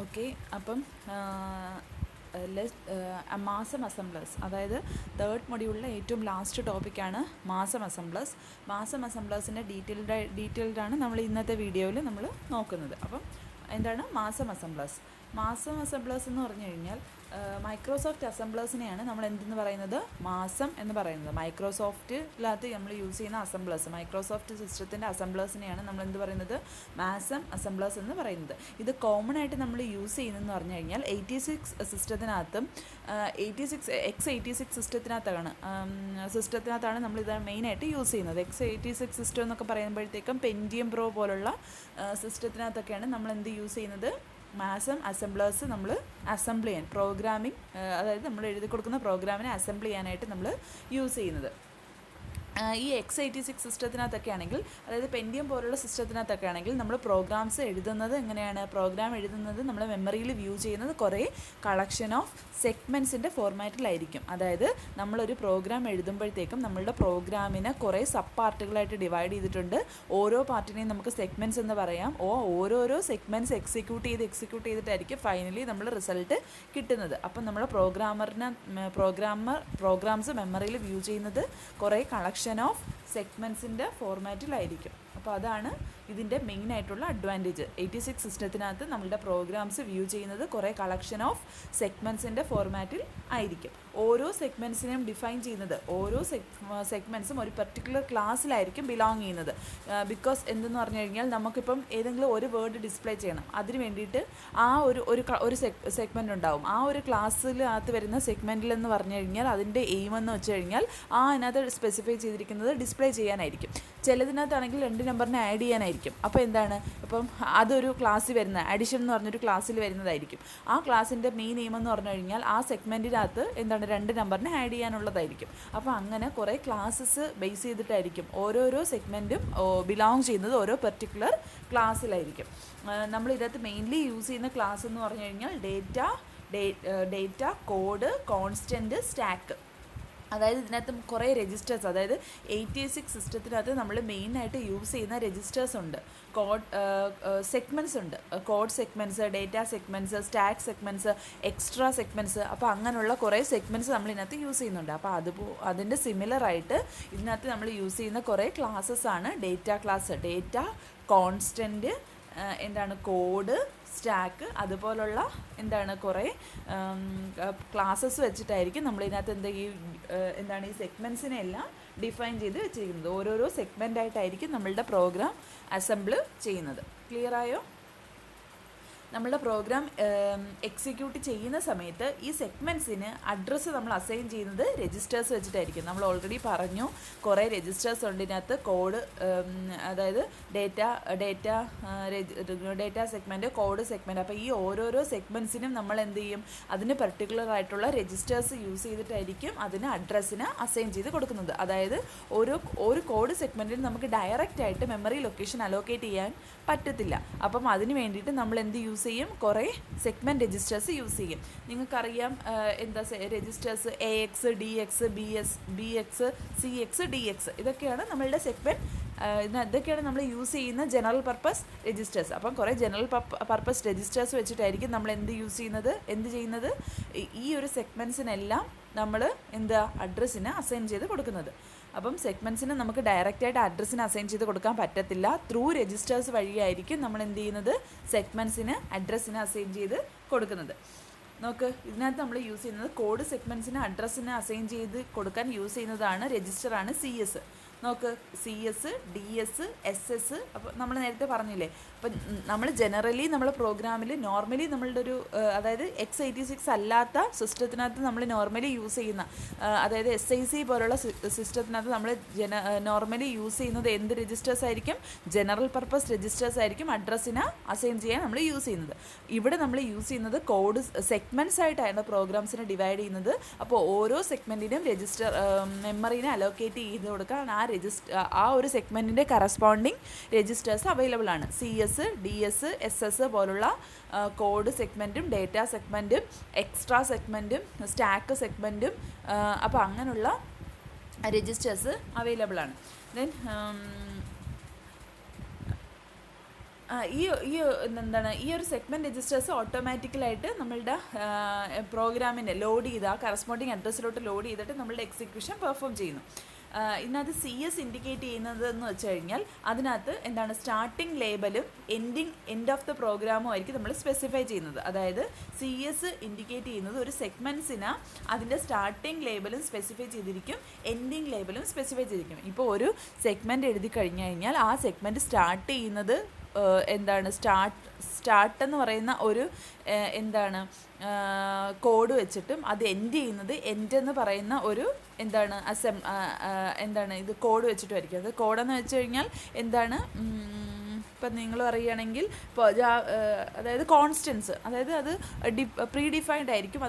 Okay. അപ്പം മാസം അസംബ്ലേഴ്സ്, അതായത് തേർഡ് മൊഡ്യൂളിലെ ഏറ്റവും ലാസ്റ്റ് ടോപ്പിക്കാണ് മാസം അസംബ്ലേഴ്സ്. മാസം അസംബ്ലേഴ്സിൻ്റെ ഡീറ്റെയിൽഡാണ് നമ്മൾ ഇന്നത്തെ വീഡിയോയിൽ നമ്മൾ നോക്കുന്നത്. അപ്പം എന്താണ് മാസം അസംബ്ലേഴ്സ്? മാസം അസംബ്ലേഴ്സ് എന്ന് പറഞ്ഞു കഴിഞ്ഞാൽ മൈക്രോസോഫ്റ്റ് അസംബ്ലേഴ്സിനെയാണ് നമ്മൾ എന്തെന്ന് പറയുന്നത്, മാസം എന്ന് പറയുന്നത്. മൈക്രോസോഫ്റ്റിനകത്ത് നമ്മൾ യൂസ് ചെയ്യുന്ന അസംബ്ലേഴ്സ്, മൈക്രോസോഫ്റ്റ് സിസ്റ്റത്തിൻ്റെ അസംബ്ലേഴ്സിനെയാണ് നമ്മൾ എന്ത് പറയുന്നത്, മാസം അസംബ്ലേഴ്സ് എന്ന് പറയുന്നത്. ഇത് കോമൺ ആയിട്ട് നമ്മൾ യൂസ് ചെയ്യുന്നതെന്ന് പറഞ്ഞു കഴിഞ്ഞാൽ 86 സിസ്റ്റത്തിനകത്തും x86 സിസ്റ്റത്തിനകത്താണ് നമ്മളിത് മെയിനായിട്ട് യൂസ് ചെയ്യുന്നത്. x86 സിസ്റ്റം എന്നൊക്കെ പറയുമ്പോഴത്തേക്കും പെൻറ്റിയം പ്രോ പോലുള്ള സിസ്റ്റത്തിനകത്തൊക്കെയാണ് നമ്മൾ എന്ത് യൂസ് ചെയ്യുന്നത്, മാസം അസംബ്ലേഴ്സ് നമ്മൾ അസംബിൾ ചെയ്യാൻ, പ്രോഗ്രാമിംഗ്, അതായത് നമ്മൾ എഴുതി കൊടുക്കുന്ന പ്രോഗ്രാമിനെ അസംബിൾ ചെയ്യാനായിട്ട് നമ്മൾ യൂസ് ചെയ്യുന്നത്. ഈ x86 സിസ്റ്റത്തിനകത്തൊക്കെ ആണെങ്കിൽ, അതായത് പെൻറ്റിയം പോലുള്ള സിസ്റ്റത്തിനകത്തൊക്കെ ആണെങ്കിൽ നമ്മൾ പ്രോഗ്രാംസ് എഴുതുന്നത് എങ്ങനെയാണ്, പ്രോഗ്രാം എഴുതുന്നത് നമ്മൾ മെമ്മറിയിൽ വ്യൂ ചെയ്യുന്നത് കുറേ കളക്ഷൻ ഓഫ് സെഗ്മെൻറ്റ്സിൻ്റെ ഫോർമാറ്റിലായിരിക്കും. അതായത് നമ്മളൊരു പ്രോഗ്രാം എഴുതുമ്പോഴത്തേക്കും നമ്മളുടെ പ്രോഗ്രാമിനെ കുറേ സബ് പാർട്ടുകളായിട്ട് ഡിവൈഡ് ചെയ്തിട്ടുണ്ട്. ഓരോ പാർട്ടിനെയും നമുക്ക് സെഗ്മെൻറ്റ്സ് എന്ന് പറയാം. ഓരോരോ സെഗ്മെൻറ്റ്സ് എക്സിക്യൂട്ട് ചെയ്തിട്ടായിരിക്കും ഫൈനലി നമ്മൾ റിസൾട്ട് കിട്ടുന്നത്. അപ്പം നമ്മൾ പ്രോഗ്രാംസ് മെമ്മറിയിൽ വ്യൂ ചെയ്യുന്നത് കുറേ കളക്ഷൻ ഓഫ് സെഗ്മെൻറ്റ്സിൻ്റെ ഫോർമാറ്റിലായിരിക്കും. അപ്പോൾ അതാണ് ഇതിൻ്റെ മെയിനായിട്ടുള്ള അഡ്വാൻറ്റേജ്. 86 സിസ്റ്റത്തിനകത്ത് നമ്മളുടെ പ്രോഗ്രാംസ് വ്യൂ ചെയ്യുന്നത് കുറേ കളക്ഷൻ ഓഫ് സെഗ്മെൻറ്റ്സിൻ്റെ ഫോർമാറ്റിൽ ആയിരിക്കും. ഓരോ സെഗ്മെൻറ്റ്സിനെയും ഡിഫൈൻ ചെയ്യുന്നത്, ഓരോ സെഗ്മെൻറ്റ്സും ഒരു പർട്ടിക്കുലർ ക്ലാസ്സിലായിരിക്കും ബിലോങ് ചെയ്യുന്നത്. ബിക്കോസ് എന്തെന്ന് പറഞ്ഞു കഴിഞ്ഞാൽ നമുക്കിപ്പം ഏതെങ്കിലും ഒരു വേർഡ് ഡിസ്പ്ലേ ചെയ്യണം, അതിന് വേണ്ടിയിട്ട് ആ ഒരു സെഗ്മെൻറ്റ് ഉണ്ടാവും. ആ ഒരു ക്ലാസ്സിനകത്ത് വരുന്ന സെഗ്മെൻറ്റിലെന്ന് പറഞ്ഞു കഴിഞ്ഞാൽ അതിൻ്റെ എയിം എന്ന് വെച്ച് കഴിഞ്ഞാൽ അതിനകത്ത് സ്പെസിഫൈ ചെയ്തിരിക്കുന്നത് ഡിസ്പ്ലേ ചെയ്യാനായിരിക്കും. ചിലതിനകത്താണെങ്കിൽ 2 നമ്പറിനെ ആഡ് ചെയ്യാനായിരിക്കും. അപ്പോൾ എന്താണ്, അപ്പം അതൊരു ക്ലാസ്സിൽ വരുന്ന അഡിഷൻ എന്ന് പറഞ്ഞൊരു ക്ലാസ്സിൽ വരുന്നതായിരിക്കും. ആ ക്ലാസ്സിൻ്റെ മെയിൻ എയിം എന്ന് പറഞ്ഞു കഴിഞ്ഞാൽ ആ സെഗ്മെൻറ്റിനകത്ത് എന്താണ് 2 നമ്പറിനെ ആഡ് ചെയ്യാനുള്ളതായിരിക്കും. അപ്പോൾ അങ്ങനെ കുറേ ക്ലാസ്സസ് ബേസ് ചെയ്തിട്ടായിരിക്കും ഓരോരോ സെഗ്മെൻറ്റും ബിലോങ് ചെയ്യുന്നത് ഓരോ പെർട്ടിക്കുലർ ക്ലാസ്സിലായിരിക്കും. നമ്മൾ ഇതിനകത്ത് മെയിൻലി യൂസ് ചെയ്യുന്ന ക്ലാസ് എന്ന് പറഞ്ഞു കഴിഞ്ഞാൽ ഡേറ്റ, കോഡ്, കോൺസ്റ്റൻറ്റ്, സ്റ്റാക്ക്. അതായത് ഇതിനകത്ത് കുറേ രജിസ്റ്റേഴ്സ്, അതായത് 86 സിസ്റ്റത്തിനകത്ത് നമ്മൾ മെയിനായിട്ട് യൂസ് ചെയ്യുന്ന രജിസ്റ്റേഴ്സ് ഉണ്ട്, സെഗ്മെൻറ്റ്സ് ഉണ്ട്. Code segments, data segments, stack segments, extra segments. അപ്പോൾ അങ്ങനെയുള്ള കുറേ സെഗ്മെൻറ്റ്സ് നമ്മൾ ഇതിനകത്ത് യൂസ് ചെയ്യുന്നുണ്ട്. അപ്പോൾ അതിൻ്റെ സിമിലറായിട്ട് ഇതിനകത്ത് നമ്മൾ യൂസ് ചെയ്യുന്ന കുറേ ക്ലാസ്സസ് ആണ് ഡേറ്റ ക്ലാസ്, ഡേറ്റ, കോൺസ്റ്റൻറ്റ്, എന്താണ് കോഡ്, സ്റ്റാക്ക്, അതുപോലുള്ള എന്താണ് കുറേ ക്ലാസ്സസ് വെച്ചിട്ടായിരിക്കും നമ്മളിതിനകത്ത് എന്താണ് ഈ സെഗ്മെൻറ്റ്സിനെ എല്ലാം ഡിഫൈൻ ചെയ്ത് വെച്ചിരിക്കുന്നത്. ഓരോരോ സെഗ്മെൻ്റായിട്ടായിരിക്കും നമ്മളുടെ പ്രോഗ്രാം അസംബിൾ ചെയ്യുന്നത്. ക്ലിയർ ആയോ? നമ്മളുടെ പ്രോഗ്രാം എക്സിക്യൂട്ട് ചെയ്യുന്ന സമയത്ത് ഈ സെഗ്മെൻറ്റ്സിന് അഡ്രസ്സ് നമ്മൾ അസൈൻ ചെയ്യുന്നത് രജിസ്റ്റേഴ്സ് വെച്ചിട്ടായിരിക്കും. നമ്മൾ ഓൾറെഡി പറഞ്ഞു കുറേ രജിസ്റ്റേഴ്സ് ഉണ്ട് ഇതിനകത്ത്. കോഡ്, അതായത് ഡേറ്റ സെഗ്മെൻറ്റ്, കോഡ് സെഗ്മെൻറ്റ്. അപ്പോൾ ഈ ഓരോരോ സെഗ്മെൻറ്റ്സിനും നമ്മൾ എന്ത് ചെയ്യും, അതിന് പെർട്ടിക്കുലർ ആയിട്ടുള്ള രജിസ്റ്റേഴ്സ് യൂസ് ചെയ്തിട്ടായിരിക്കും അതിന് അഡ്രസ്സിന് അസൈൻ ചെയ്ത് കൊടുക്കുന്നത്. അതായത് ഒരു കോഡ് സെഗ്മെൻറ്റിന് നമുക്ക് ഡയറക്റ്റ് ആയിട്ട് മെമ്മറി ലൊക്കേഷൻ അലോക്കേറ്റ് ചെയ്യാൻ പറ്റത്തില്ല. അപ്പം അതിന് വേണ്ടിയിട്ട് നമ്മൾ എന്ത് യൂസ് ചെയ്യും, കുറേ സെഗ്മെൻറ്റ് രജിസ്റ്റേഴ്സ് യൂസ് ചെയ്യും. നിങ്ങൾക്കറിയാം registers AX, DX, BX, CX, DX. ഇതൊക്കെയാണ് നമ്മളുടെ സെഗ്മെൻറ്റ്. ഇതൊക്കെയാണ് നമ്മൾ യൂസ് ചെയ്യുന്ന ജനറൽ പർപ്പസ് രജിസ്റ്റേഴ്സ്. അപ്പം കുറേ ജനറൽ പർപ്പസ് രജിസ്റ്റേഴ്സ് വെച്ചിട്ടായിരിക്കും നമ്മൾ എന്ത് ചെയ്യുന്നത്, ഈ ഒരു സെഗ്മെൻറ്റ്സിനെല്ലാം നമ്മൾ അഡ്രസ്സിന് അസൈൻ ചെയ്ത് കൊടുക്കുന്നത്. അപ്പം സെഗ്മെൻറ്റ്സിന് നമുക്ക് ഡയറക്റ്റായിട്ട് അഡ്രസ്സിന് അസൈൻ ചെയ്ത് കൊടുക്കാൻ പറ്റത്തില്ല. ത്രൂ രജിസ്റ്റേഴ്സ് വഴിയായിരിക്കും നമ്മൾ എന്ത് ചെയ്യുന്നത്, സെഗ്മെൻറ്റ്സിന് അഡ്രസ്സിന് അസൈൻ ചെയ്ത് കൊടുക്കുന്നത്. നോക്ക്, ഇതിനകത്ത് നമ്മൾ യൂസ് ചെയ്യുന്നത് കോഡ് സെഗ്മെൻറ്റ്സിന് അഡ്രസ്സിന് അസൈൻ ചെയ്ത് കൊടുക്കാൻ യൂസ് ചെയ്യുന്നതാണ് രജിസ്റ്ററാണ് CS. നോക്ക്, CS, DS, SS. അപ്പോൾ നമ്മൾ നേരത്തെ പറഞ്ഞില്ലേ, അപ്പം നമ്മൾ ജനറലി നമ്മൾ പ്രോഗ്രാമിൽ നോർമലി നമ്മളുടെ ഒരു അതായത് x86 അല്ലാത്ത സിസ്റ്റത്തിനകത്ത് നമ്മൾ നോർമലി യൂസ് ചെയ്യുന്ന, അതായത് SIC പോലുള്ള സിസ്റ്റത്തിനകത്ത് നമ്മൾ നോർമലി യൂസ് ചെയ്യുന്നത് എന്ത് രജിസ്റ്റേഴ്സ് ആയിരിക്കും, ജനറൽ പർപ്പസ് രജിസ്റ്റേഴ്സ് ആയിരിക്കും അഡ്രസ്സിന് അസൈൻ ചെയ്യാൻ നമ്മൾ യൂസ് ചെയ്യുന്നത്. ഇവിടെ നമ്മൾ യൂസ് ചെയ്യുന്നത് കോഡ് സെഗ്മെൻറ്റ്സ് ആയിട്ടാണ് പ്രോഗ്രാംസിനെ ഡിവൈഡ് ചെയ്യുന്നത്. അപ്പോൾ ഓരോ സെഗ്മെൻറ്റിനും മെമ്മറിനെ അലോക്കേറ്റ് ചെയ്ത് കൊടുക്കാൻ ആ ഒരു സെഗ്മെൻറ്റിൻ്റെ കറസ്പോണ്ടിങ് രജിസ്റ്റേഴ്സ് അവൈലബിൾ ആണ്. CS, DS, SS പോലുള്ള കോഡ് സെഗ്മെൻറ്റും ഡേറ്റ സെഗ്മെൻറ്റും എക്സ്ട്രാ സെഗ്മെൻറ്റും സ്റ്റാക്ക് സെഗ്മെൻറ്റും അപ്പോൾ അങ്ങനെയുള്ള രജിസ്റ്റേഴ്സ് അവൈലബിൾ ആണ്. ദെൻ ഈ ഈ എന്താണ് ഈ ഒരു സെഗ്മെൻറ്റ് രജിസ്റ്റേഴ്സ് ഓട്ടോമാറ്റിക്കലായിട്ട് നമ്മളുടെ പ്രോഗ്രാമിനെ ലോഡ് ചെയ്ത് ആ കറസ്പോണ്ടിങ് അഡ്രസ്സിലോട്ട് ലോഡ് ചെയ്തിട്ട് നമ്മളുടെ എക്സിക്യൂഷൻ പെർഫോം ചെയ്യുന്നു. ഇതിനകത്ത് CS ഇൻഡിക്കേറ്റ് ചെയ്യുന്നത് എന്ന് വെച്ച് കഴിഞ്ഞാൽ അതിനകത്ത് എന്താണ് സ്റ്റാർട്ടിംഗ് ലേബലും എൻഡ് ഓഫ് ദ പ്രോഗ്രാമും ആയിരിക്കും നമ്മൾ സ്പെസിഫൈ ചെയ്യുന്നത്. അതായത് CS ഇൻഡിക്കേറ്റ് ചെയ്യുന്നത് ഒരു സെഗ്മെൻറ്റ്സിന് അതിൻ്റെ സ്റ്റാർട്ടിംഗ് ലേബലും സ്പെസിഫൈ ചെയ്തിരിക്കും, എൻഡിങ് ലേബലും സ്പെസിഫൈ ചെയ്തിരിക്കും. ഇപ്പോൾ ഒരു സെഗ്മെൻറ്റ് എഴുതി കഴിഞ്ഞു കഴിഞ്ഞാൽ ആ സെഗ്മെൻറ്റ് സ്റ്റാർട്ട് ചെയ്യുന്നത് എന്താണ് സ്റ്റാർട്ട് എന്ന് പറയുന്ന ഒരു എന്താണ് കോഡ് വെച്ചിട്ടും അത് എൻഡ് ചെയ്യുന്നത് എൻഡ് എന്ന് പറയുന്ന ഒരു എന്താണ് എന്താണ് ഇത് കോഡ് വെച്ചിട്ടുമായിരിക്കും. അത് കോഡെന്ന് വെച്ച് കഴിഞ്ഞാൽ എന്താണ് ഇപ്പം നിങ്ങൾ പറയുകയാണെങ്കിൽ ഇപ്പോൾ അതായത് കോൺസ്റ്റൻസ്, അതായത് അത് പ്രീ ഡിഫൈൻഡ് ആയിരിക്കും.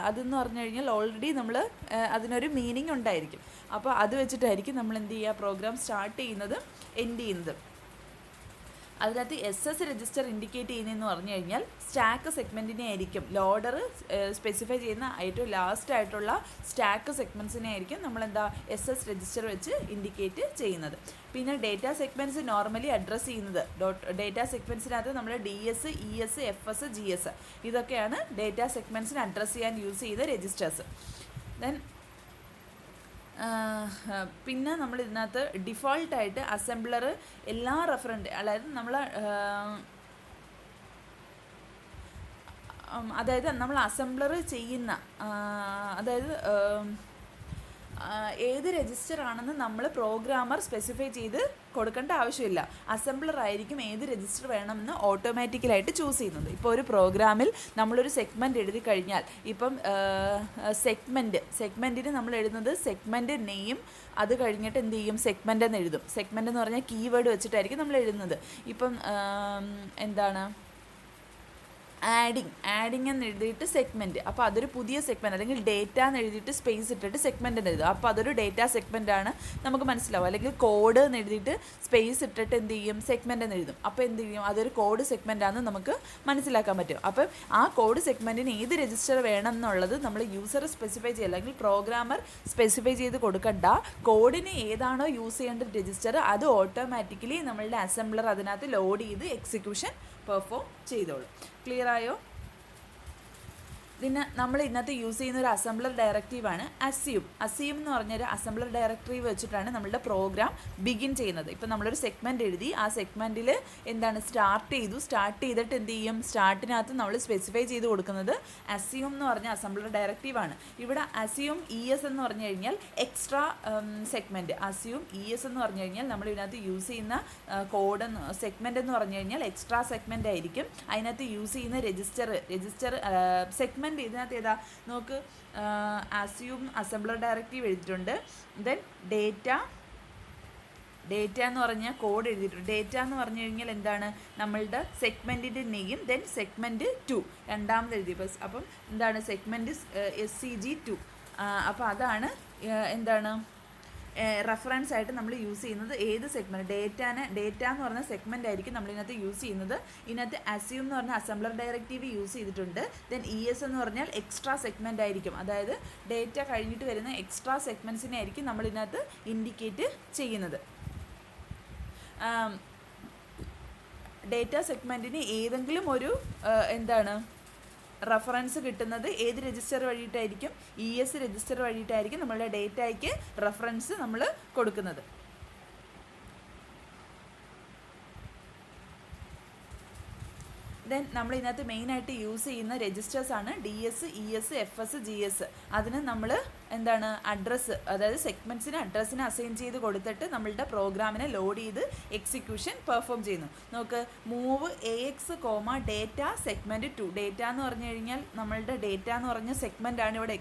അതെന്ന് പറഞ്ഞു കഴിഞ്ഞാൽ ഓൾറെഡി നമ്മൾ അതിനൊരു മീനിങ് ഉണ്ടായിരിക്കും. അപ്പോൾ അത് വെച്ചിട്ടായിരിക്കും നമ്മൾ എന്ത് ചെയ്യുക, പ്രോഗ്രാം സ്റ്റാർട്ട് ചെയ്യുന്നതും എൻഡ് ചെയ്യുന്നതും. അതിനകത്ത് SS രജിസ്റ്റർ ഇൻഡിക്കേറ്റ് ചെയ്യുന്നതെന്ന് പറഞ്ഞു കഴിഞ്ഞാൽ സ്റ്റാക്ക് സെഗ്മെൻറ്റിനെ ആയിരിക്കും, ലോഡർ സ്പെസിഫൈ ചെയ്യുന്ന ഏറ്റവും ലാസ്റ്റ് ആയിട്ടുള്ള സ്റ്റാക്ക് സെഗ്മെൻറ്റ്സിനെ ആയിരിക്കും നമ്മളെന്താ SS രജിസ്റ്റർ വെച്ച് ഇൻഡിക്കേറ്റ് ചെയ്യുന്നത്. പിന്നെ ഡേറ്റ സെഗ്മെൻറ്റ്സ് നോർമലി അഡ്രസ്സ് ചെയ്യുന്നത് ഡേറ്റ സെഗ്മെൻറ്റ്സിനകത്ത് നമ്മൾ DS, ES, FS, GS ഇതൊക്കെയാണ് ഡേറ്റ സെഗ്മെൻറ്റ്സിന് അഡ്രസ്സ് ചെയ്യാൻ യൂസ് ചെയ്ത രജിസ്റ്റേഴ്സ്. ദെൻ പിന്നെ നമ്മൾ ഇതിനകത്ത് ഡിഫോൾട്ടായിട്ട് അസംബ്ലർ എല്ലാ അതായത് നമ്മൾ അസംബ്ലർ ചെയ്യുന്ന അതായത് ഏത് രജിസ്റ്റർ ആണെന്ന് നമ്മൾ പ്രോഗ്രാമർ സ്പെസിഫൈ ചെയ്ത് കൊടുക്കേണ്ട ആവശ്യമില്ല. അസംബ്ലർ ആയിരിക്കും ഏത് രജിസ്റ്റർ വേണമെന്ന് ഓട്ടോമാറ്റിക്കലായിട്ട് ചൂസ് ചെയ്യുന്നത്. ഇപ്പോൾ ഒരു പ്രോഗ്രാമിൽ നമ്മളൊരു സെഗ്മെൻറ്റ് എഴുതി കഴിഞ്ഞാൽ ഇപ്പം സെഗ്മെൻറ്റിന് നമ്മൾ എഴുതുന്നത് സെഗ്മെൻറ്റ് നെയിം, അത് കഴിഞ്ഞിട്ട് എന്ത് ചെയ്യും, സെഗ്മെൻ്റ് എന്ന് എഴുതും. സെഗ്മെൻ്റ് എന്ന് പറഞ്ഞാൽ കീവേഡ് വെച്ചിട്ടായിരിക്കും നമ്മൾ എഴുതുന്നത്. ഇപ്പം എന്താണ് ആഡിങ് എന്ന് എഴുതിയിട്ട് സെഗ്മെൻറ്റ്, അപ്പോൾ അതൊരു പുതിയ സെഗ്മെൻറ്റ്, അല്ലെങ്കിൽ ഡേറ്റ എന്ന് എഴുതിയിട്ട് സ്പേസ് ഇട്ടിട്ട് സെഗ്മെൻറ്റ് എന്ന് എഴുതും, അപ്പോൾ അതൊരു ഡേറ്റ സെഗ്മെൻറ്റാണ് നമുക്ക് മനസ്സിലാവും. അല്ലെങ്കിൽ കോഡ് എന്ന് എഴുതിയിട്ട് സ്പേസ് ഇട്ടിട്ട് എന്ത് ചെയ്യും, സെഗ്മെൻറ്റ് എന്ന് എഴുതും, അപ്പോൾ എന്ത് ചെയ്യും, അതൊരു കോഡ് സെഗ്മെൻറ്റാണെന്ന് നമുക്ക് മനസ്സിലാക്കാൻ പറ്റും. അപ്പം ആ കോഡ് സെഗ്മെൻറ്റിന് ഏത് രജിസ്റ്റർ വേണം എന്നുള്ളത് നമ്മൾ യൂസർ സ്പെസിഫൈ ചെയ്യുക, അല്ലെങ്കിൽ പ്രോഗ്രാമർ സ്പെസിഫൈ ചെയ്ത് കൊടുക്കണ്ട. കോഡിന് ഏതാണോ യൂസ് ചെയ്യേണ്ട രജിസ്റ്റർ അത് ഓട്ടോമാറ്റിക്കലി നമ്മളുടെ അസംബ്ലർ അതിനകത്ത് ലോഡ് ചെയ്ത് എക്സിക്യൂഷൻ പെർഫോം ചെയ്തോളും. ക്ലിയർ ആയോ? പിന്നെ നമ്മൾ ഇതിനകത്ത് യൂസ് ചെയ്യുന്ന ഒരു അസംബ്ലർ ഡയറക്റ്റീവാണ് അസ്യൂം എന്ന് പറഞ്ഞൊരു അസംബ്ലർ ഡയറക്റ്റീവ് വെച്ചിട്ടാണ് നമ്മളുടെ പ്രോഗ്രാം ബിഗിൻ ചെയ്യുന്നത്. ഇപ്പം നമ്മളൊരു സെഗ്മെൻറ്റ് എഴുതി, ആ സെഗ്മെൻറ്റിൽ എന്താണ് സ്റ്റാർട്ട് ചെയ്തിട്ട് എന്ത് ചെയ്യും, സ്റ്റാർട്ടിനകത്ത് നമ്മൾ സ്പെസിഫൈ ചെയ്ത് കൊടുക്കുന്നത് അസ്യൂം എന്ന് പറഞ്ഞ അസംബ്ലർ ഡയറക്റ്റീവാണ്. ഇവിടെ അസ്യൂം ES എന്ന് പറഞ്ഞു കഴിഞ്ഞാൽ എക്സ്ട്രാ സെഗ്മെൻറ്റ്, അസ്യൂം ES എന്ന് പറഞ്ഞു കഴിഞ്ഞാൽ നമ്മൾ ഇതിനകത്ത് യൂസ് ചെയ്യുന്ന കോഡ് സെഗ്മെൻറ്റ് എന്ന് പറഞ്ഞു കഴിഞ്ഞാൽ എക്സ്ട്രാ സെഗ്മെൻറ്റ് ആയിരിക്കും. അതിനകത്ത് യൂസ് ചെയ്യുന്ന രജിസ്റ്റർ സെഗ്മെൻറ്റ് ഇതിനകത്ത് ഏതാ നോക്ക്, അസ്യൂം അസംബ്ലർ ഡയറക്റ്റീവ് എഴുതിയിട്ടുണ്ട്. ദെൻ ഡേറ്റ എന്ന് പറഞ്ഞാൽ കോഡ് എഴുതിയിട്ടുണ്ട്. ഡേറ്റ എന്ന് പറഞ്ഞു കഴിഞ്ഞാൽ എന്താണ്, നമ്മളുടെ സെഗ്മെൻറ്റിൻ്റെ നെയിം, ദെൻ സെഗ്മെൻറ്റ് 2 രണ്ടാമത് എഴുതി. അപ്പം എന്താണ് സെഗ്മെൻറ്റ് SCG2. അപ്പോൾ അതാണ് എന്താണ് റെഫറൻസ് ആയിട്ട് നമ്മൾ യൂസ് ചെയ്യുന്നത്. ഏത് സെഗ്മെൻറ്റ് ഡേറ്റ എന്ന് പറഞ്ഞ സെഗ്മെൻ്റ് ആയിരിക്കും നമ്മളിതിനകത്ത് യൂസ് ചെയ്യുന്നത്. ഇതിനകത്ത് അസ്യൂം എന്ന് പറഞ്ഞ അസംബ്ലർ ഡയറക്റ്റീവ് യൂസ് ചെയ്തിട്ടുണ്ട്. ദെൻ ES എന്ന് പറഞ്ഞാൽ എക്സ്ട്രാ സെഗ്മെൻ്റ് ആയിരിക്കും, അതായത് ഡേറ്റ കഴിഞ്ഞിട്ട് വരുന്ന എക്സ്ട്രാ സെഗ്മെൻറ്റ്സിനെ ആയിരിക്കും നമ്മളിതിനകത്ത് ഇൻഡിക്കേറ്റ് ചെയ്യുന്നത്. ഡേറ്റ സെഗ്മെൻറ്റിന് ഏതെങ്കിലും ഒരു എന്താണ് റെഫറൻസ് കിട്ടുന്നത് ഏത് രജിസ്റ്റർ വഴിയിട്ടായിരിക്കും, ES രജിസ്റ്റർ വഴിയിട്ടായിരിക്കും നമ്മളുടെ ഡേറ്റയ്ക്ക് റെഫറൻസ് നമ്മൾ കൊടുക്കുന്നത്. ദെൻ നമ്മൾ ഇതിനകത്ത് മെയിനായിട്ട് യൂസ് ചെയ്യുന്ന രജിസ്റ്റേഴ്സാണ് DS, ES, FS, GS. അതിന് നമ്മൾ എന്താണ് അഡ്രസ്സ്, അതായത് സെഗ്മെൻറ്റ്സിന് അഡ്രസ്സിന് അസൈൻ ചെയ്ത് കൊടുത്തിട്ട് നമ്മളുടെ പ്രോഗ്രാമിനെ ലോഡ് ചെയ്ത് എക്സിക്യൂഷൻ പെർഫോം ചെയ്യുന്നു. നോക്ക്, move AX, data segment 2. Data എന്ന് പറഞ്ഞു കഴിഞ്ഞാൽ നമ്മളുടെ ഡേറ്റ എന്ന് പറഞ്ഞ സെഗ്മെൻ്റ് ആണ് ഇവിടെ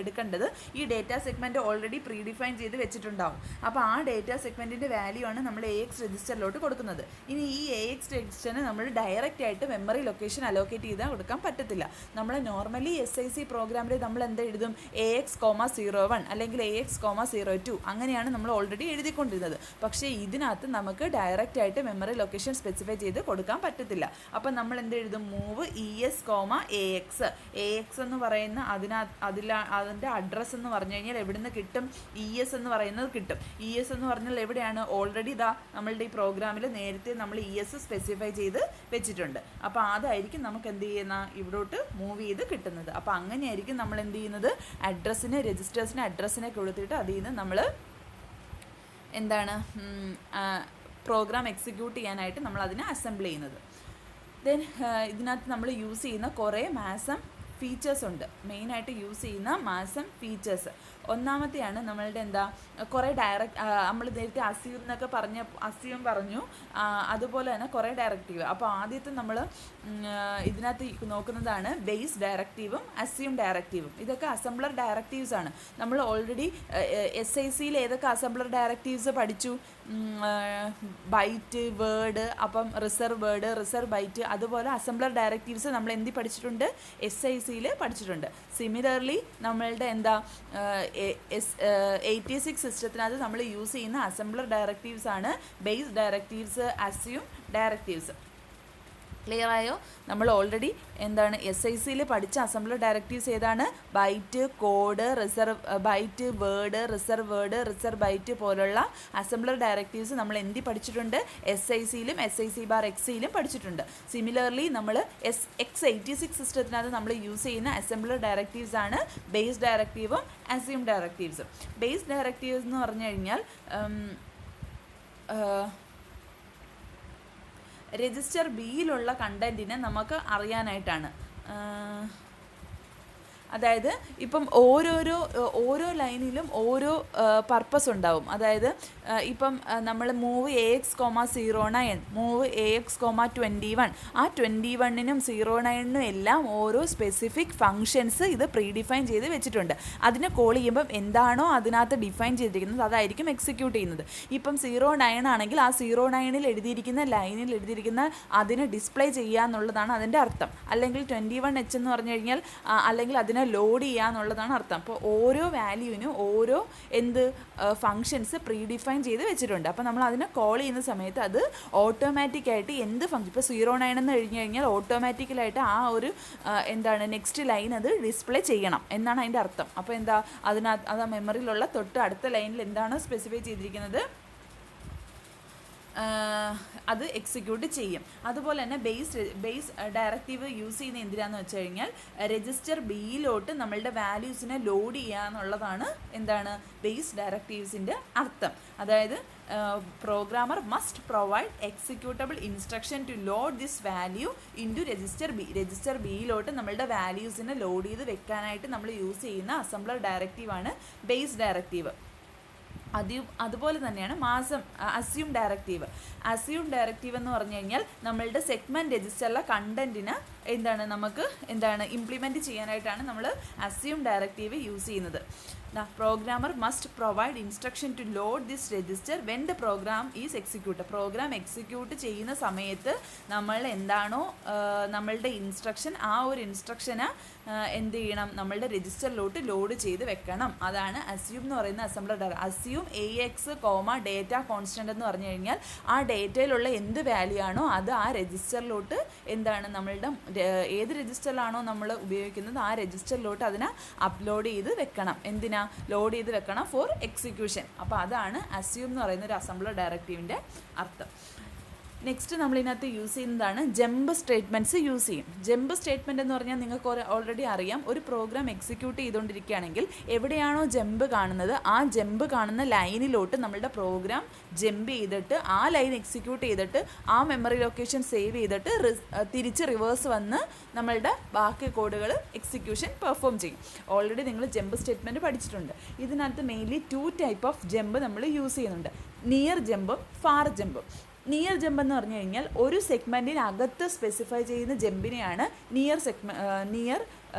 എടുക്കേണ്ടത്. ഈ data segment already pre define ചെയ്ത് വെച്ചിട്ടുണ്ടാവും. അപ്പോൾ ആ ഡേറ്റ സെഗ്മെൻറ്റിൻ്റെ വാല്യൂ ആണ് നമ്മൾ AX രജിസ്റ്ററിലോട്ട് കൊടുക്കുന്നത്. ഇനി ഈ AX രജിസ്റ്ററിന് നമ്മൾ ഡയറക്റ്റ് ആയിട്ട് മെമ്മറി ലൊക്കേഷൻ അലോക്കേറ്റ് ചെയ്താൽ കൊടുക്കാൻ പറ്റത്തില്ല. നമ്മൾ നോർമലി SIC പ്രോഗ്രാമിൽ നമ്മൾ എന്താ എഴുതും, AX, AX,01 അല്ലെങ്കിൽ AX,02 അങ്ങനെയാണ് നമ്മൾ ഓൾറെഡി എഴുതിക്കൊണ്ടിരുന്നത്. പക്ഷേ ഇതിനകത്ത് നമുക്ക് ഡയറക്റ്റ് ആയിട്ട് മെമ്മറി ലൊക്കേഷൻ സ്പെസിഫൈ ചെയ്ത് കൊടുക്കാൻ പറ്റത്തില്ല. അപ്പം നമ്മൾ എന്ത് എഴുതും? Move ES, AX. AX എന്ന് പറയുന്ന അതിൻ്റെ അഡ്രസ്സ് എന്ന് പറഞ്ഞു കഴിഞ്ഞാൽ എവിടുന്ന് കിട്ടും? ES എന്ന് പറയുന്നത് കിട്ടും. ES എന്ന് പറഞ്ഞാൽ എവിടെയാണ്? ഓൾറെഡി ഇതാ നമ്മളുടെ ഈ പ്രോഗ്രാമിൽ നേരത്തെ നമ്മൾ ES സ്പെസിഫൈ ചെയ്ത് വെച്ചിട്ടുണ്ട്. അപ്പോൾ അതായിരിക്കും നമുക്ക് എന്ത് ചെയ്യുന്ന ഇവിടോട്ട് മൂവ് ചെയ്ത് കിട്ടുന്നത്. അപ്പോൾ അങ്ങനെയായിരിക്കും നമ്മൾ എന്ത് ചെയ്യുന്നത്? അഡ്രസ്സിന് രജിസ്റ്റേഴ്സിന് അഡ്രസ്സിനെ കൊടുത്തിട്ട് അതിൽ നിന്ന് നമ്മൾ എന്താണ് പ്രോഗ്രാം എക്സിക്യൂട്ട് ചെയ്യാനായിട്ട് നമ്മൾ അതിനെ അസംബിൾ ചെയ്യുന്നത്. ദെൻ ഇതിനകത്ത് നമ്മൾ യൂസ് ചെയ്യുന്ന കുറേ മാസം ഫീച്ചേഴ്സ് ഉണ്ട്. മെയിനായിട്ട് യൂസ് ചെയ്യുന്ന മാസം ഫീച്ചേഴ്സ് ഒന്നാമത്തെയാണ് നമ്മളുടെ എന്താ കുറേ നമ്മൾ നേരത്തെ അസ്യൂം പറഞ്ഞു, അതുപോലെ തന്നെ കുറേ ഡയറക്റ്റീവ്. അപ്പോൾ ആദ്യത്തെ നമ്മൾ ഇതിനകത്ത് നോക്കുന്നതാണ് ബേസ് ഡയറക്റ്റീവും അസ്യൂം ഡയറക്റ്റീവും. ഇതൊക്കെ അസംബ്ലർ ഡയറക്റ്റീവ്സ് ആണ്. നമ്മൾ ഓൾറെഡി SICയിൽ ഏതൊക്കെ അസംബ്ലർ ഡയറക്റ്റീവ്സ് പഠിച്ചു? ബൈറ്റ്, വേർഡ്, അപ്പം റിസർവ് വേർഡ്, റിസർവ് ബൈറ്റ്, അതുപോലെ അസംബ്ലർ ഡയറക്റ്റീവ്സ് നമ്മൾ എന്തി പഠിച്ചിട്ടുണ്ട്? SICയിൽ പഠിച്ചിട്ടുണ്ട്. സിമിലർലി നമ്മളുടെ എന്താ 86 സിസ്റ്റത്തിനകത്ത് നമ്മൾ യൂസ് ചെയ്യുന്ന അസംബ്ലർ ഡയറക്റ്റീവ്സ് ആണ് base directives, assume directives. Clear ആയോ? നമ്മൾ ഓൾറെഡി എന്താണ് SICയിൽ പഠിച്ച അസംബ്ലർ ഡയറക്റ്റീവ്സ് ഏതാണ്? Byte, code, byte, word, reserve word, reserve byte പോലുള്ള അസംബ്ലർ ഡയറക്റ്റീവ്സ് നമ്മൾ എന്തി പഠിച്ചിട്ടുണ്ട്? SICയിലും SIC/Xയിലും പഠിച്ചിട്ടുണ്ട്. സിമിലർലി നമ്മൾ X86 സിസ്റ്റത്തിനകത്ത് നമ്മൾ യൂസ് ചെയ്യുന്ന അസംബ്ലർ ഡയറക്റ്റീവ്സ് ആണ് ബേസ് ഡയറക്റ്റീവും അസ്യൂം ഡയറക്റ്റീവ്സും. ബേസ് ഡയറക്റ്റീവ്സ് എന്ന് പറഞ്ഞു കഴിഞ്ഞാൽ രജിസ്റ്റർ ബിയിലുള്ള കണ്ടൻറ്റിനെ നമുക്ക് അറിയാനായിട്ടാണ്. അതായത് ഇപ്പം ഓരോ ലൈനിലും ഓരോ പർപ്പസ് ഉണ്ടാവും. അതായത് ഇപ്പം നമ്മൾ മൂവ് AX,09, മൂവ് AX,21, ആ 21നും 09നും എല്ലാം ഓരോ സ്പെസിഫിക് ഫങ്ഷൻസ് ഇത് പ്രീഡിഫൈൻ ചെയ്ത് വെച്ചിട്ടുണ്ട്. അതിനെ കോൾ ചെയ്യുമ്പം എന്താണോ അതിനകത്ത് ഡിഫൈൻ ചെയ്തിരിക്കുന്നത് അതായിരിക്കും എക്സിക്യൂട്ട് ചെയ്യുന്നത്. ഇപ്പം 09 ആണെങ്കിൽ ആ 09ൽ എഴുതിയിരിക്കുന്ന ലൈനിൽ എഴുതിയിരിക്കുന്ന അതിന് ഡിസ്പ്ലേ ചെയ്യുക എന്നുള്ളതാണ് അതിൻ്റെ അർത്ഥം. അല്ലെങ്കിൽ 21H എന്ന് പറഞ്ഞു കഴിഞ്ഞാൽ അല്ലെങ്കിൽ അതിനെ ലോഡ് ചെയ്യുക എന്നുള്ളതാണ് അർത്ഥം. അപ്പോൾ ഓരോ വാല്യൂവിനും ഓരോ ഫങ്ഷൻസ് പ്രീഡിഫൈൻ ചെയ്ത് വെച്ചിട്ടുണ്ട്. അപ്പോൾ നമ്മൾ അതിനെ കോൾ ചെയ്യുന്ന സമയത്ത് അത് ഓട്ടോമാറ്റിക്കായിട്ട് ഫങ്ഷൻ ഇപ്പോൾ 09 എന്ന് കഴിഞ്ഞ് കഴിഞ്ഞാൽ ഓട്ടോമാറ്റിക്കലായിട്ട് ആ ഒരു നെക്സ്റ്റ് ലൈൻ അത് ഡിസ്പ്ലേ ചെയ്യണം എന്നാണ് അതിൻ്റെ അർത്ഥം. അപ്പോൾ അത് ആ മെമ്മറിയിലുള്ള തൊട്ട് അടുത്ത ലൈനിൽ എന്താണോ സ്പെസിഫൈ ചെയ്തിരിക്കുന്നത് അത് എക്സിക്യൂട്ട് ചെയ്യും. അതുപോലെ തന്നെ ബേസ് ഡയറക്റ്റീവ് യൂസ് ചെയ്യുന്ന എന്തിനാന്ന് വെച്ച് കഴിഞ്ഞാൽ രജിസ്റ്റർ ബിയിലോട്ട് നമ്മളുടെ വാല്യൂസിനെ ലോഡ് ചെയ്യുക എന്നുള്ളതാണ് ബേസ് ഡയറക്റ്റീവ്സിൻ്റെ അർത്ഥം. അതായത് programmer must provide executable instruction to load this value into register B. Register ബിയിലോട്ട് നമ്മളുടെ വാല്യൂസിനെ ലോഡ് ചെയ്ത് വെക്കാനായിട്ട് നമ്മൾ യൂസ് ചെയ്യുന്ന അസംബ്ലർ ഡയറക്റ്റീവാണ് ബേസ് ഡയറക്റ്റീവ്. അതുപോലെ തന്നെയാണ് അസ്യൂം ഡയറക്റ്റീവ്. അസ്യൂം ഡയറക്റ്റീവ് എന്ന് പറഞ്ഞു കഴിഞ്ഞാൽ നമ്മളുടെ സെഗ്മെൻറ്റ് രജിസ്റ്ററിലെ കണ്ടൻറ്റിന് നമുക്ക് ഇംപ്ലിമെൻറ്റ് ചെയ്യാനായിട്ടാണ് നമ്മൾ അസ്യൂം ഡയറക്റ്റീവ് യൂസ് ചെയ്യുന്നത്. Programmer must provide instruction to load this register when the program is execute. Program execute ചെയ്യുന്ന സമയത്ത് നമ്മൾ എന്താണോ നമ്മളുടെ ഇൻസ്ട്രക്ഷൻ ആ ഒരു ഇൻസ്ട്രക്ഷന് എന്ത് ചെയ്യണം? നമ്മളുടെ രജിസ്റ്ററിലോട്ട് ലോഡ് ചെയ്ത് വെക്കണം. അതാണ് അസ്യൂം എന്ന് പറയുന്ന assembler directive. Assume AX, data constant എന്ന് പറഞ്ഞു കഴിഞ്ഞാൽ ആ ഡേറ്റയിലുള്ള എന്ത് വാല്യൂ ആണോ അത് ആ രജിസ്റ്ററിലോട്ട് നമ്മളുടെ ഏത് രജിസ്റ്ററിലാണോ നമ്മൾ ഉപയോഗിക്കുന്നത് ആ രജിസ്റ്ററിലോട്ട് അതിനെ അപ്ലോഡ് ചെയ്ത് വെക്കണം. ലോഡ് ചെയ്ത് വെക്കണം ഫോർ എക്സിക്യൂഷൻ. അപ്പോൾ അതാണ് അസ്യൂം എന്ന് പറയുന്ന ഒരു അസംബ്ലർ ഡയറക്റ്റീവിൻ്റെ അർത്ഥം. നെക്സ്റ്റ് നമ്മളിതിനകത്ത് യൂസ് ചെയ്യുന്നതാണ് ജമ്പ് സ്റ്റേറ്റ്മെൻറ്റ്സ് യൂസ് ചെയ്യും. ജമ്പ് സ്റ്റേറ്റ്മെൻറ്റ് എന്ന് പറഞ്ഞാൽ നിങ്ങൾക്ക് ഓൾറെഡി അറിയാം, ഒരു പ്രോഗ്രാം എക്സിക്യൂട്ട് ചെയ്തുകൊണ്ടിരിക്കുകയാണെങ്കിൽ എവിടെയാണോ ജമ്പ് കാണുന്നത് ആ ജമ്പ് കാണുന്ന ലൈനിലോട്ട് നമ്മളുടെ പ്രോഗ്രാം ജമ്പ് ചെയ്തിട്ട് ആ ലൈൻ എക്സിക്യൂട്ട് ചെയ്തിട്ട് ആ മെമ്മറി ലൊക്കേഷൻ സേവ് ചെയ്തിട്ട് തിരിച്ച് റിവേഴ്സ് വന്ന് നമ്മളുടെ ബാക്കി കോഡുകൾ എക്സിക്യൂഷൻ പെർഫോം ചെയ്യും. ഓൾറെഡി നിങ്ങൾ ജമ്പ് സ്റ്റേറ്റ്മെൻറ്റ് പഠിച്ചിട്ടുണ്ട്. ഇതിനകത്ത് മെയിൻലി 2 ടൈപ്പ് ഓഫ് ജമ്പ് നമ്മൾ യൂസ് ചെയ്യുന്നുണ്ട്. നിയർ ജമ്പും ഫാർ ജമ്പും. നിയർ ജമ്പ് എന്ന് പറഞ്ഞു കഴിഞ്ഞാൽ ഒരു സെഗ്മെൻറ്റിനകത്ത് സ്പെസിഫൈ ചെയ്യുന്ന ജമ്പിനെയാണ് നിയർ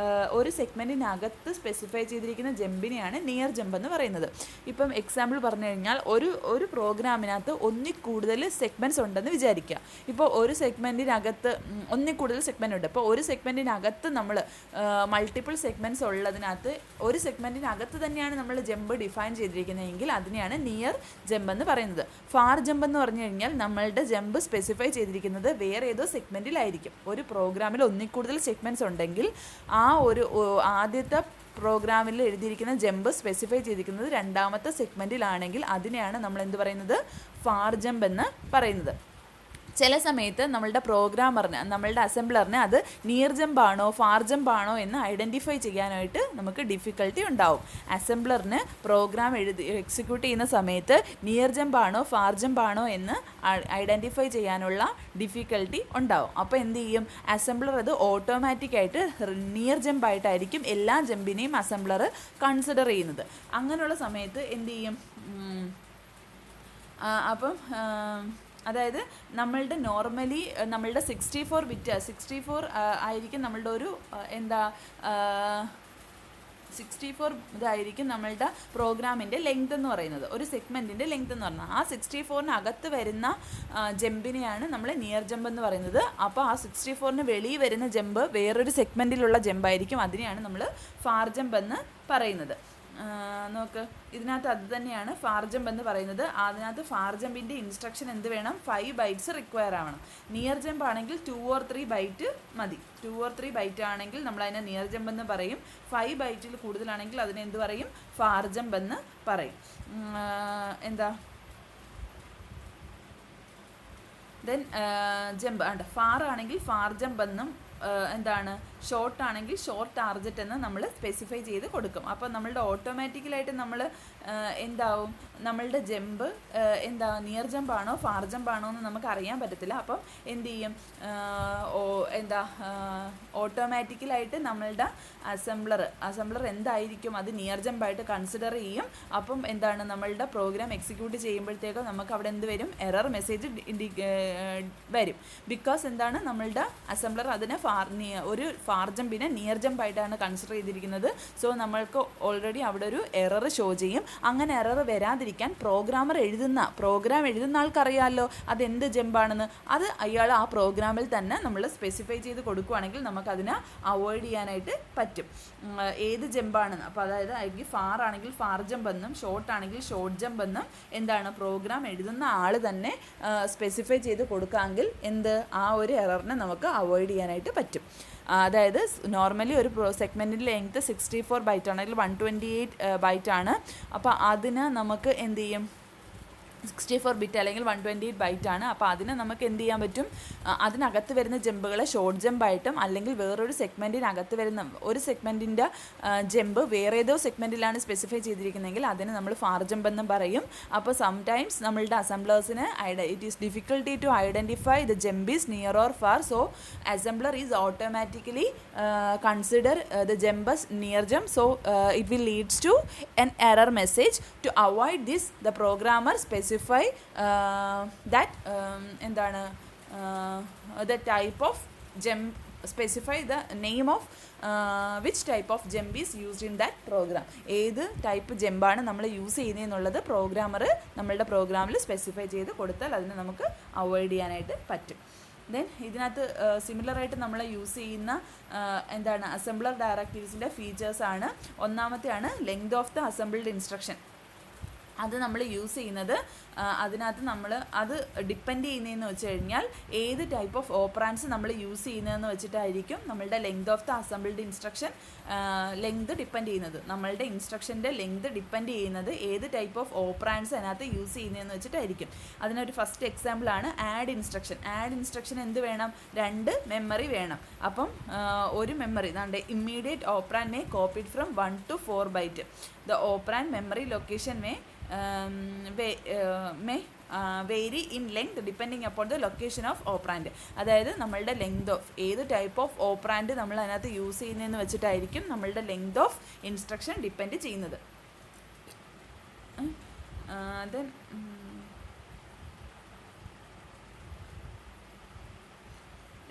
ഒരു സെഗ്മെൻറ്റിനകത്ത് സ്പെസിഫൈ ചെയ്തിരിക്കുന്ന ജമ്പിനെയാണ് നിയർ ജമ്പ് എന്ന് പറയുന്നത്. ഇപ്പം എക്സാമ്പിൾ പറഞ്ഞു കഴിഞ്ഞാൽ ഒരു പ്രോഗ്രാമിനകത്ത് ഒന്നിൽ കൂടുതൽ സെഗ്മെൻറ്റ്സ് ഉണ്ടെന്ന് വിചാരിക്കുക. ഇപ്പോൾ ഒരു സെഗ്മെൻറ്റിനകത്ത് ഒന്നിൽ കൂടുതൽ സെഗ്മെൻ്റ് ഉണ്ട്. ഇപ്പോൾ ഒരു സെഗ്മെൻറ്റിനകത്ത് നമ്മൾ മൾട്ടിപ്പിൾ സെഗ്മെൻറ്റ്സ് ഉള്ളതിനകത്ത് ഒരു സെഗ്മെൻറ്റിനകത്ത് തന്നെയാണ് നമ്മൾ ജമ്പ് ഡിഫൈൻ ചെയ്തിരിക്കുന്നതെങ്കിൽ അതിനെയാണ് നിയർ ജമ്പ് എന്ന് പറയുന്നത്. ഫാർ ജമ്പ് എന്ന് പറഞ്ഞു കഴിഞ്ഞാൽ നമ്മളുടെ ജമ്പ് സ്പെസിഫൈ ചെയ്തിരിക്കുന്നത് വേറെ ഏതോ സെഗ്മെൻറ്റിലായിരിക്കും. ഒരു പ്രോഗ്രാമിൽ ഒന്നിൽ കൂടുതൽ സെഗ്മെൻറ്റ്സ് ഉണ്ടെങ്കിൽ ആ ഒരു ആദ്യത്തെ പ്രോഗ്രാമിൽ എഴുതിയിരിക്കുന്ന ജമ്പ് സ്പെസിഫൈ ചെയ്തിരിക്കുന്നത് രണ്ടാമത്തെ സെഗ്മെൻറ്റിലാണെങ്കിൽ അതിനെയാണ് നമ്മൾ എന്ത് പറയുന്നത്, ഫാർ ജമ്പ് എന്ന് പറയുന്നത്. ചില സമയത്ത് നമ്മളുടെ പ്രോഗ്രാമറിന് നമ്മളുടെ അസംബ്ലറിന് അത് നിയർ ജമ്പ് ആണോ ഫാർ ജമ്പ് ആണോ എന്ന് ഐഡൻറ്റിഫൈ ചെയ്യാനായിട്ട് നമുക്ക് ഡിഫിക്കൽട്ടി ഉണ്ടാവും. അസംബ്ലറിന് പ്രോഗ്രാം എക്സിക്യൂട്ട് ചെയ്യുന്ന സമയത്ത് നിയർ ജമ്പ് ആണോ ഫാർ ജമ്പ് ആണോ എന്ന് ഐഡൻറ്റിഫൈ ചെയ്യാനുള്ള ഡിഫിക്കൽട്ടി ഉണ്ടാവും. അപ്പോൾ എന്ത് ചെയ്യും, അസംബ്ലർ അത് ഓട്ടോമാറ്റിക്കായിട്ട് നിയർ ജമ്പ് ആയിട്ടായിരിക്കും എല്ലാ ജമ്പിനെയും അസംബ്ലർ കൺസിഡർ ചെയ്യുന്നത്. അങ്ങനെയുള്ള സമയത്ത് എന്ത് ചെയ്യും, അപ്പം അതായത് നമ്മളുടെ നോർമലി നമ്മളുടെ 64 ആയിരിക്കും നമ്മളുടെ ഒരു 64 ഇതായിരിക്കും നമ്മളുടെ പ്രോഗ്രാമിൻ്റെ ലെങ്ത് എന്ന് പറയുന്നത്, ഒരു സെഗ്മെൻറ്റിൻ്റെ ലെങ്ത് എന്ന് പറഞ്ഞാൽ. ആ 64-നകത്ത് വരുന്ന ജമ്പിനെയാണ് നമ്മൾ നിയർ ജമ്പ് എന്ന് പറയുന്നത്. അപ്പോൾ ആ 64-ന് വെളിയിൽ വരുന്ന ജമ്പ് വേറൊരു സെഗ്മെൻറ്റിലുള്ള ജമ്പായിരിക്കും, അതിനെയാണ് നമ്മൾ ഫാർ ജമ്പ് എന്ന് പറയുന്നത്. നോക്ക്, ഇതിനകത്ത് അത് തന്നെയാണ് ഫാർ ജമ്പ് എന്ന് പറയുന്നത്. അതിനകത്ത് ഫാർ ജമ്പിൻ്റെ ഇൻസ്ട്രക്ഷൻ എന്ത് വേണം, 5 ബൈറ്റ്സ് റിക്വയർ ആവണം. നിയർ ജമ്പ് ആണെങ്കിൽ 2 or 3 ബൈറ്റ് മതി. 2 or 3 ബൈറ്റ് ആണെങ്കിൽ നമ്മൾ അതിനെ നിയർ ജമ്പ് എന്ന് പറയും. 5 ബൈറ്റിൽ കൂടുതലാണെങ്കിൽ അതിനെ എന്ത് പറയും, ഫാർ ജമ്പ് എന്ന് പറയും. ദെൻ ജമ്പ് ഫാർ ആണെങ്കിൽ ഫാർ ജമ്പ് എന്നും ഷോർട്ട് ആണെങ്കിൽ ഷോർട്ട് ടാർജറ്റ് എന്ന് നമ്മൾ സ്പെസിഫൈ ചെയ്ത് കൊടുക്കും. അപ്പോൾ നമ്മളുടെ ഓട്ടോമാറ്റിക്കലായിട്ട് നമ്മൾ എന്താവും, നമ്മളുടെ ജമ്പ് നിയർ ജമ്പ് ആണോ ഫാർ ജമ്പ് ആണോ എന്ന് നമുക്ക് അറിയാൻ പറ്റത്തില്ല. അപ്പം എന്ത് ചെയ്യും, ഓട്ടോമാറ്റിക്കലായിട്ട് നമ്മളുടെ അസംബ്ലർ എന്തായിരിക്കും അത് നിയർ ജമ്പായിട്ട് കൺസിഡർ ചെയ്യും. അപ്പം നമ്മളുടെ പ്രോഗ്രാം എക്സിക്യൂട്ട് ചെയ്യുമ്പോഴത്തേക്കും നമുക്ക് അവിടെ എന്ത് വരും, എറർ മെസ്സേജ് വരും. ബിക്കോസ് നമ്മളുടെ അസംബ്ലർ അതിനെ ഒരു ഫാർ ജമ്പിനെ നിയർ ജമ്പായിട്ടാണ് കൺസിഡർ ചെയ്തിരിക്കുന്നത്. സോ നമ്മൾക്ക് ഓൾറെഡി അവിടെ ഒരു എറർ ഷോ ചെയ്യും. അങ്ങനെ എറർ വരാതിരിക്കാൻ പ്രോഗ്രാം എഴുതുന്ന ആൾക്കറിയാമല്ലോ അതെന്ത് ജമ്പാണെന്ന്. അത് അയാൾ ആ പ്രോഗ്രാമിൽ തന്നെ നമ്മൾ സ്പെസിഫൈ ചെയ്ത് കൊടുക്കുകയാണെങ്കിൽ നമുക്കതിനെ അവോയ്ഡ് ചെയ്യാനായിട്ട് പറ്റും, ഏത് ജമ്പാണെന്ന്. അപ്പോൾ അതായത് ഫാർ ആണെങ്കിൽ ഫാർ ജമ്പ് എന്നും ഷോർട്ട് ആണെങ്കിൽ ഷോർട്ട് ജമ്പ് എന്നും പ്രോഗ്രാം എഴുതുന്ന ആൾ തന്നെ സ്പെസിഫൈ ചെയ്ത് കൊടുക്കാമെങ്കിൽ ആ ഒരു എററിനെ നമുക്ക് അവോയ്ഡ് ചെയ്യാനായിട്ട് പറ്റും. അതായത് നോർമലി ഒരു സെഗ്മെൻറ്റിൻ്റെ ലെങ്ത് 64 ബൈറ്റ് ആണെങ്കിൽ 128 ബൈറ്റ് ആണ്. അപ്പോൾ അതിന് നമുക്ക് എന്ത് ചെയ്യും, 64 ബിറ്റ് അല്ലെങ്കിൽ 128 ബൈറ്റ് ആണ്. അപ്പോൾ അതിന് നമുക്ക് എന്ത് ചെയ്യാൻ പറ്റും, അതിനകത്ത് വരുന്ന ജമ്പുകളെ ഷോർട്ട് ജമ്പായിട്ടും അല്ലെങ്കിൽ വേറൊരു സെഗ്മെൻറ്റിനകത്ത് വരുന്ന ഒരു സെഗ്മെൻറ്റിൻ്റെ ജമ്പ് വേറെ ഏതോ സെഗ്മെൻറ്റിലാണ് സ്പെസിഫൈ ചെയ്തിരിക്കുന്നതെങ്കിൽ അതിന് നമ്മൾ ഫാർ ജമ്പ് എന്നും പറയും. അപ്പോൾ സംടൈംസ് നമ്മളുടെ അസംബ്ലേഴ്സിന് it is difficulty to identify the jump is near or far. So assembler is automatically consider the jump as near jump. So it will leads to an error message. To avoid this, the programmer specify that the type of jump, specify the name of which type of jump is used in that program. ഏത് type ജമ്പാണ് നമ്മൾ use ചെയ്യുന്നതെന്നുള്ളത് programmer നമ്മളുടെ പ്രോഗ്രാമിൽ specify ചെയ്ത് കൊടുത്താൽ അതിനെ നമുക്ക് avoid ചെയ്യാനായിട്ട് പറ്റും. ദെൻ ഇതിനകത്ത് സിമിലറായിട്ട് നമ്മൾ യൂസ് ചെയ്യുന്ന അസംബ്ലർ ഡയറക്റ്റീവ്സിൻ്റെ ഫീച്ചേഴ്സാണ്. ഒന്നാമത്തെയാണ് length of the assembled instruction. അത് നമ്മൾ യൂസ് ചെയ്യുന്നത് അതിനകത്ത് നമ്മൾ അത് ഡിപ്പെൻഡ് ചെയ്യുന്നതെന്ന് വെച്ച് കഴിഞ്ഞാൽ ഏത് ടൈപ്പ് ഓഫ് ഓപ്പറാൻസ് നമ്മൾ യൂസ് ചെയ്യുന്നതെന്ന് വെച്ചിട്ടായിരിക്കും നമ്മളുടെ length of the assembled instruction length depend ചെയ്യുന്നത്. നമ്മളുടെ ഇൻസ്ട്രക്ഷൻ്റെ ലെങ്ത് ഡിപ്പെൻഡ് ചെയ്യുന്നത് ഏത് ടൈപ്പ് ഓഫ് ഓപ്പറാൻസ് അതിനകത്ത് യൂസ് ചെയ്യുന്നതെന്ന് വെച്ചിട്ടായിരിക്കും. അതിനൊരു ഫസ്റ്റ് എക്സാമ്പിളാണ് ആഡ് ഇൻസ്ട്രക്ഷൻ. ആഡ് ഇൻസ്ട്രക്ഷൻ എന്ത് വേണം, 2 മെമ്മറി വേണം. അപ്പം ഒരു memory immediate operand may copied from 1 to 4 byte. The operand memory location may vary in length depending upon the location of operand. അതായത് നമ്മളുടെ ലെങ്ത് ഓഫ് ഏത് ടൈപ്പ് ഓഫ് ഓപ്പറാൻഡ് നമ്മൾ അതിനകത്ത് യൂസ് ചെയ്യുന്നതെന്ന് വെച്ചിട്ടായിരിക്കും നമ്മളുടെ ലെങ്ത് ഓഫ് ഇൻസ്ട്രക്ഷൻ ഡിപ്പെൻഡ് ചെയ്യുന്നത്. Then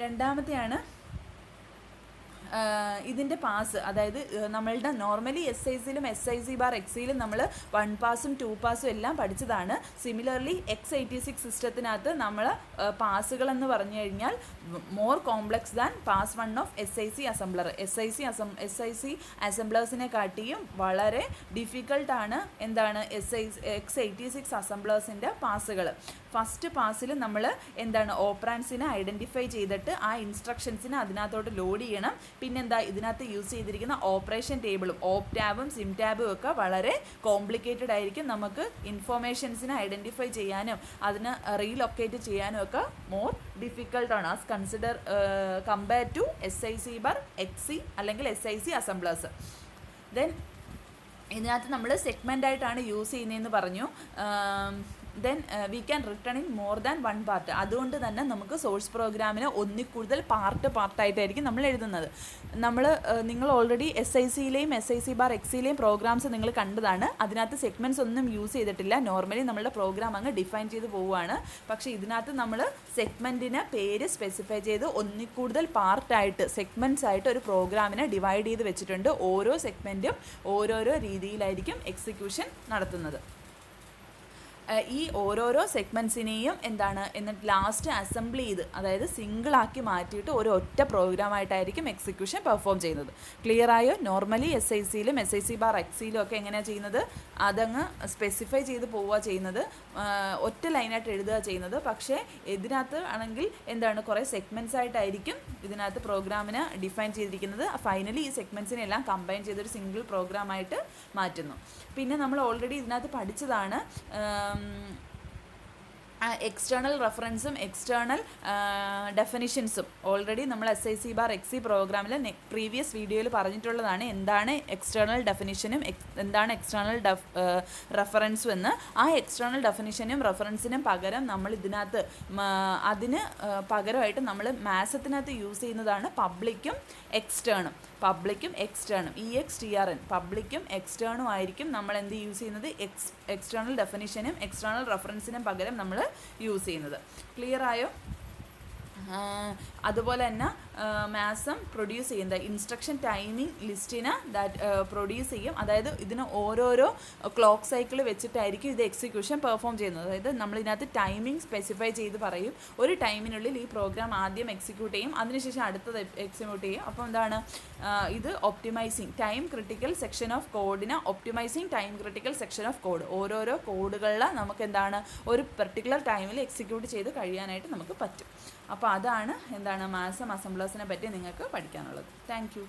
രണ്ടാമത്തെയാണ് ഇതിൻ്റെ പാസ്, അതായത് നമ്മളുടെ നോർമലി SICയിലും SIC/XCയിലും നമ്മൾ 1 പാസും 2 പാസും എല്ലാം പഠിച്ചതാണ്. സിമിലർലി X86 സിസ്റ്റത്തിനകത്ത് നമ്മൾ പാസുകൾ എന്ന് പറഞ്ഞു കഴിഞ്ഞാൽ more complex than pass 1 of SIC assembler. SIC അസംബ്ലേഴ്സിനെ കാട്ടിയും വളരെ ഡിഫിക്കൾട്ടാണ് എന്താണ് X86 അസംബ്ലേഴ്സിൻ്റെ പാസുകൾ. ഫസ്റ്റ് പാസിൽ നമ്മൾ എന്താണ് ഓപ്പറാൻസിനെ ഐഡൻറ്റിഫൈ ചെയ്തിട്ട് ആ ഇൻസ്ട്രക്ഷൻസിനെ അതിനകത്തോട്ട് ലോഡ് ചെയ്യണം. പിന്നെന്താ ഇതിനകത്ത് യൂസ് ചെയ്തിരിക്കുന്ന ഓപ്പറേഷൻ ടേബിളും OPTABും SIMTABും ഒക്കെ വളരെ കോംപ്ലിക്കേറ്റഡ് ആയിരിക്കും. നമുക്ക് ഇൻഫോർമേഷൻസിനെ ഐഡൻറ്റിഫൈ ചെയ്യാനും അതിന് റീലൊക്കേറ്റ് ചെയ്യാനും ഒക്കെ മോർ ഡിഫിക്കൾട്ടാണ് ആസ് കമ്പയർ ടു SIC/XC അല്ലെങ്കിൽ SIC അസംബ്ലേഴ്സ്. ദെൻ ഇതിനകത്ത് നമ്മൾ സെഗ്മെൻ്റായിട്ടാണ് യൂസ് ചെയ്യുന്നതെന്ന് പറഞ്ഞു. Then we can return in more than 1 part. അതുകൊണ്ട് തന്നെ നമുക്ക് സോഴ്സ് പ്രോഗ്രാമിന് ഒന്നിൽ കൂടുതൽ പാർട്ടായിട്ടായിരിക്കും നമ്മൾ എഴുതുന്നത്. നിങ്ങൾ ഓൾറെഡി SICയിലെയും SIC/XCയിലെയും പ്രോഗ്രാംസ് നിങ്ങൾ കണ്ടതാണ്. അതിനകത്ത് സെഗ്മെൻറ്റ്സ് ഒന്നും യൂസ് ചെയ്തിട്ടില്ല. നോർമലി നമ്മളുടെ പ്രോഗ്രാം അങ്ങ് ഡിഫൈൻ ചെയ്ത് പോവുകയാണ്. പക്ഷേ ഇതിനകത്ത് നമ്മൾ സെഗ്മെൻറ്റിന് പേര് സ്പെസിഫൈ ചെയ്ത് ഒന്നിൽ കൂടുതൽ പാർട്ടായിട്ട് സെഗ്മെൻറ്റ്സ് ആയിട്ട് ഒരു പ്രോഗ്രാമിനെ ഡിവൈഡ് ചെയ്ത് വെച്ചിട്ടുണ്ട്. ഓരോ സെഗ്മെൻറ്റും ഓരോരോ രീതിയിലായിരിക്കും എക്സിക്യൂഷൻ നടത്തുന്നത്. ഈ ഓരോരോ സെഗ്മെൻറ്റ്സിനെയും എന്നിട്ട് ലാസ്റ്റ് അസംബിൾ ചെയ്ത്, അതായത് സിംഗിളാക്കി മാറ്റിയിട്ട് ഒരു ഒറ്റ പ്രോഗ്രാമായിട്ടായിരിക്കും എക്സിക്യൂഷൻ പെർഫോം ചെയ്യുന്നത്. ക്ലിയർ ആയോ? നോർമലി SICയിലും SIC/XCയിലും ഒക്കെ എങ്ങനെയാണ് ചെയ്യുന്നത്? അതങ്ങ് സ്പെസിഫൈ ചെയ്ത് പോവുക ചെയ്യുന്നത്, ഒറ്റ ലൈനായിട്ട് എഴുതുക ചെയ്യുന്നത്. പക്ഷേ ഇതിനകത്ത് ആണെങ്കിൽ കുറേ സെഗ്മെൻറ്റ്സ് ആയിട്ടായിരിക്കും ഇതിനകത്ത് പ്രോഗ്രാമിന് ഡിഫൈൻ ചെയ്തിരിക്കുന്നത്. ഫൈനലി ഈ സെഗ്മെൻറ്റ്സിനെ എല്ലാം കമ്പൈൻ ചെയ്തൊരു സിംഗിൾ പ്രോഗ്രാമായിട്ട് മാറ്റുന്നു. പിന്നെ നമ്മൾ ഓൾറെഡി ഇതിനകത്ത് പഠിച്ചതാണ് എക്സ്റ്റേണൽ റെഫറൻസും എക്സ്റ്റേണൽ ഡെഫിനിഷൻസും. ഓൾറെഡി നമ്മൾ SIC/XC പ്രോഗ്രാമിൽ പ്രീവിയസ് വീഡിയോയിൽ പറഞ്ഞിട്ടുള്ളതാണ് എന്താണ് എക്സ്റ്റേണൽ ഡെഫിനിഷനും എന്താണ് എക്സ്റ്റേണൽ റെഫറൻസും എന്ന്. ആ എക്സ്റ്റേണൽ ഡെഫിനിഷനും റെഫറൻസിനും പകരം നമ്മൾ ഇതിനകത്ത് അതിന് പകരമായിട്ട് നമ്മൾ മാത്സത്തിനകത്ത് യൂസ് ചെയ്യുന്നതാണ് പബ്ലിക്കും എക്സ്റ്റേണും. EXTRN പബ്ലിക്കും എക്സ്റ്റേണും ആയിരിക്കും നമ്മൾ എന്ത് യൂസ് ചെയ്യുന്നത്? എക്സ്റ്റേണൽ ഡെഫിനിഷനും എക്സ്റ്റേണൽ റെഫറൻസിനും പകരം നമ്മൾ യൂസ് ചെയ്യുന്നത്. ക്ലിയർ ആയോ? അതുപോലെ തന്നെ മാസം പ്രൊഡ്യൂസ് ചെയ്യുന്നത് ഇൻസ്ട്രക്ഷൻ ടൈമിംഗ് ലിസ്റ്റിനെ പ്രൊഡ്യൂസ് ചെയ്യും. അതായത് ഇതിന് ഓരോരോ ക്ലോക്ക് സൈക്കിൾ വെച്ചിട്ടായിരിക്കും ഇത് എക്സിക്യൂഷൻ പെർഫോം ചെയ്യുന്നത്. അതായത് നമ്മളിതിനകത്ത് ടൈമിംഗ് സ്പെസിഫൈ ചെയ്ത് പറയും. ഒരു ടൈമിനുള്ളിൽ ഈ പ്രോഗ്രാം ആദ്യം എക്സിക്യൂട്ട് ചെയ്യും, അതിനുശേഷം അടുത്തത് എക്സിക്യൂട്ട് ചെയ്യും. അപ്പോൾ ഇത് optimising time critical section of കോഡിന് optimising time critical section of code. ഓരോരോ കോഡുകളിൽ നമുക്ക് ഒരു പെർട്ടിക്കുലർ ടൈമിൽ എക്സിക്യൂട്ട് ചെയ്ത് കഴിയാനായിട്ട് നമുക്ക് പറ്റും. അപ്പോൾ അതാണ് മാസം അസംബ്ലേഴ്സിനെ പറ്റി നിങ്ങൾക്ക് പഠിക്കാനുള്ളത്. Thank you.